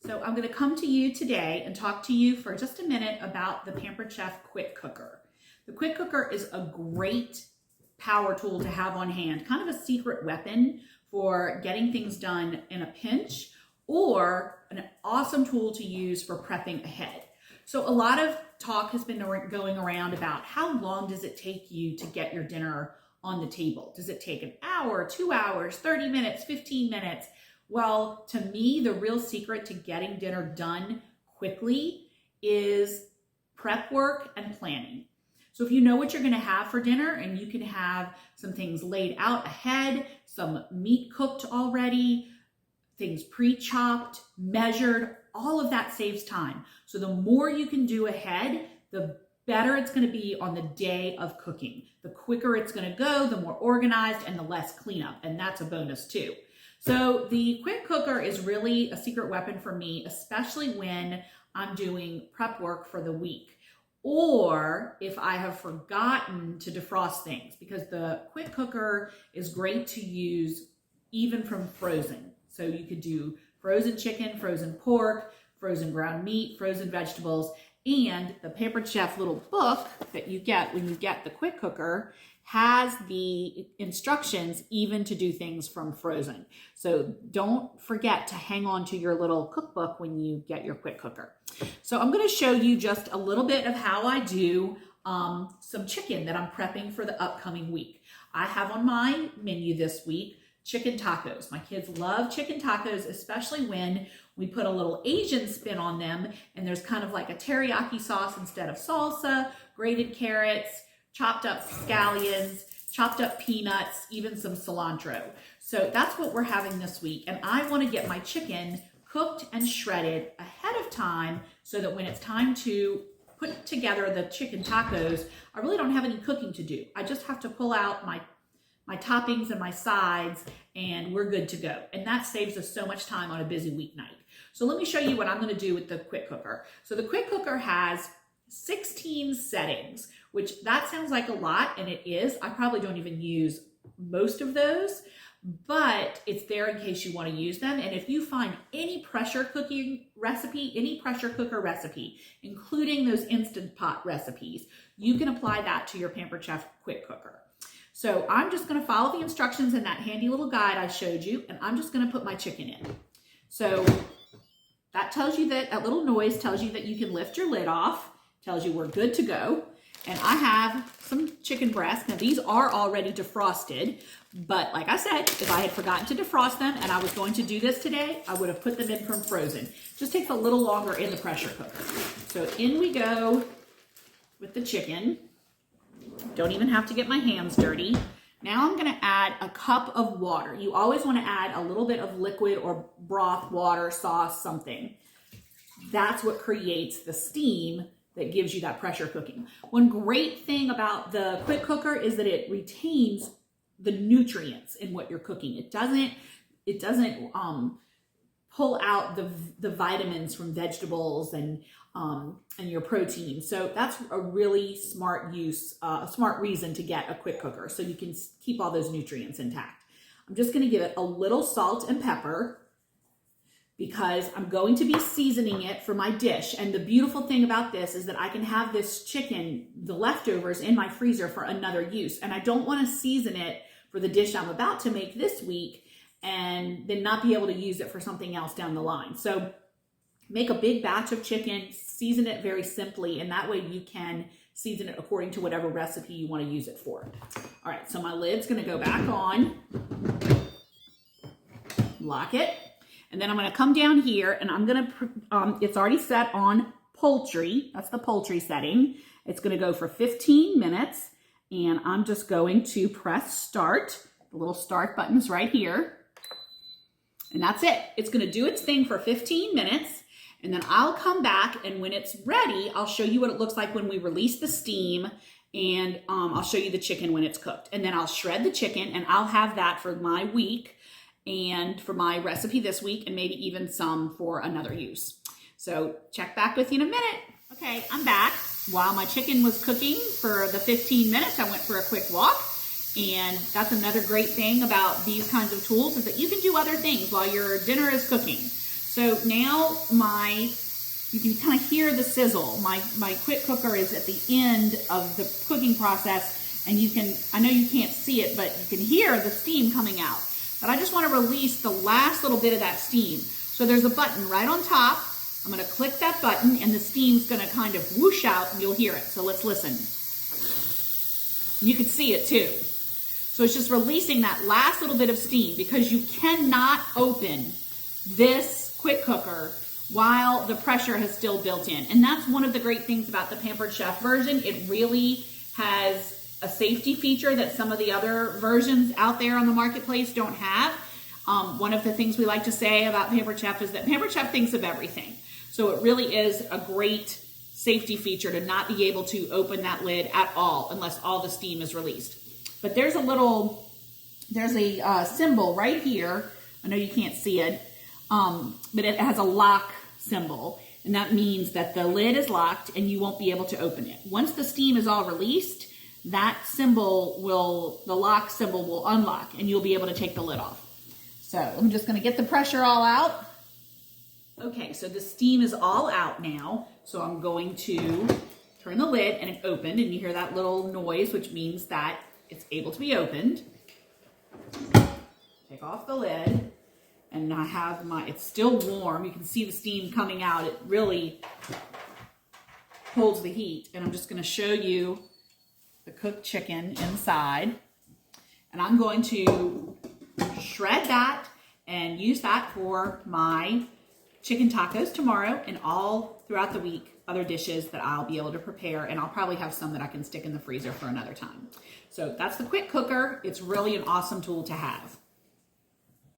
So I'm going to come to you today and talk to you for just a minute about the Pampered Chef Quick Cooker. The Quick Cooker is a great power tool to have on hand, kind of a secret weapon for getting things done in a pinch, or an awesome tool to use for prepping ahead. So a lot of talk has been going around about how long does it take you to get your dinner on the table? Does it take an hour, 2 hours, 30 minutes, 15 minutes? Well, to me, the real secret to getting dinner done quickly is prep work and planning. So if you know what you're going to have for dinner and you can have some things laid out ahead, some meat cooked already, things pre-chopped, measured, all of that saves time. So the more you can do ahead, the better it's going to be on the day of cooking. The quicker it's going to go, the more organized and the less cleanup. And that's a bonus too. So the Quick Cooker is really a secret weapon for me, especially when I'm doing prep work for the week, or if I have forgotten to defrost things, because the Quick Cooker is great to use even from frozen. So you could do frozen chicken, frozen pork, frozen ground meat, frozen vegetables, and the Pampered Chef little book that you get when you get the Quick Cooker has the instructions even to do things from frozen. So don't forget to hang on to your little cookbook when you get your Quick Cooker. So I'm going to show you just a little bit of how I do some chicken that I'm prepping for the upcoming week. I have on my menu this week chicken tacos. My kids love chicken tacos, especially when we put a little Asian spin on them and there's kind of like a teriyaki sauce instead of salsa, grated carrots, chopped up scallions, chopped up peanuts, even some cilantro. So that's what we're having this week. And I want to get my chicken cooked and shredded ahead of time so that when it's time to put together the chicken tacos, I really don't have any cooking to do. I just have to pull out my toppings and my sides and we're good to go. And that saves us so much time on a busy weeknight. So let me show you what I'm going to do with the Quick Cooker. So the Quick Cooker has 16 settings, which that sounds like a lot, and it is. I probably don't even use most of those, but it's there in case you want to use them. And if you find any pressure cooking recipe, any pressure cooker recipe, including those Instant Pot recipes, you can apply that to your Pampered Chef Quick Cooker. So I'm just going to follow the instructions in that handy little guide I showed you, and I'm just going to put my chicken in. So that tells you that little noise tells you that you can lift your lid off, tells you we're good to go. And I have some chicken breasts. Now these are already defrosted, but like I said, if I had forgotten to defrost them and I was going to do this today, I would have put them in from frozen. Just takes a little longer in the pressure cooker. So in we go with the chicken. Don't even have to get my hands dirty. Now I'm going to add a cup of water. You always want to add a little bit of liquid or broth, water, sauce, something. That's what creates the steam that gives you that pressure cooking. One great thing about the Quick Cooker is that it retains the nutrients in what you're cooking. It doesn't pull out the vitamins from vegetables and your protein. So that's a really smart reason to get a Quick Cooker, so you can keep all those nutrients intact. I'm just going to give it a little salt and pepper because I'm going to be seasoning it for my dish. And the beautiful thing about this is that I can have this chicken, the leftovers, in my freezer for another use. And I don't want to season it for the dish I'm about to make this week and then not be able to use it for something else down the line. So make a big batch of chicken, season it very simply, and that way you can season it according to whatever recipe you want to use it for. All right, so my lid's going to go back on, lock it. And then I'm going to come down here and I'm going to, it's already set on poultry. That's the poultry setting. It's going to go for 15 minutes and I'm just going to press start. The little start button is right here. And that's it. It's going to do its thing for 15 minutes. And then I'll come back and when it's ready, I'll show you what it looks like when we release the steam. And I'll show you the chicken when it's cooked. And then I'll shred the chicken and I'll have that for my week and for my recipe this week and maybe even some for another use. So check back with you in a minute. Okay, I'm back. While my chicken was cooking for the 15 minutes, I went for a quick walk. And that's another great thing about these kinds of tools is that you can do other things while your dinner is cooking. So now you can kind of hear the sizzle. My quick cooker is at the end of the cooking process, and I know you can't see it, but you can hear the steam coming out. But I just want to release the last little bit of that steam. So there's a button right on top. I'm going to click that button, and the steam's going to kind of whoosh out, and you'll hear it. So let's listen. You can see it too. So it's just releasing that last little bit of steam, because you cannot open this quick cooker while the pressure has still built in. And that's one of the great things about the Pampered Chef version. It really has a safety feature that some of the other versions out there on the marketplace don't have. One of the things we like to say about Pampered Chef is that Pampered Chef thinks of everything. So it really is a great safety feature to not be able to open that lid at all unless all the steam is released. But there's a symbol right here. I know you can't see it, but it has a lock symbol. And that means that the lid is locked and you won't be able to open it. Once the steam is all released, that the lock symbol will unlock and you'll be able to take the lid off. So I'm just gonna get the pressure all out. Okay, so the steam is all out now. So I'm going to turn the lid, and it opened, and you hear that little noise, which means that it's able to be opened. Take off the lid, and I have it's still warm. You can see the steam coming out. It really holds the heat. And I'm just gonna show you the cooked chicken inside. And I'm going to shred that and use that for my chicken tacos tomorrow, and all throughout the week, other dishes that I'll be able to prepare, and I'll probably have some that I can stick in the freezer for another time. So that's the quick cooker. It's really an awesome tool to have.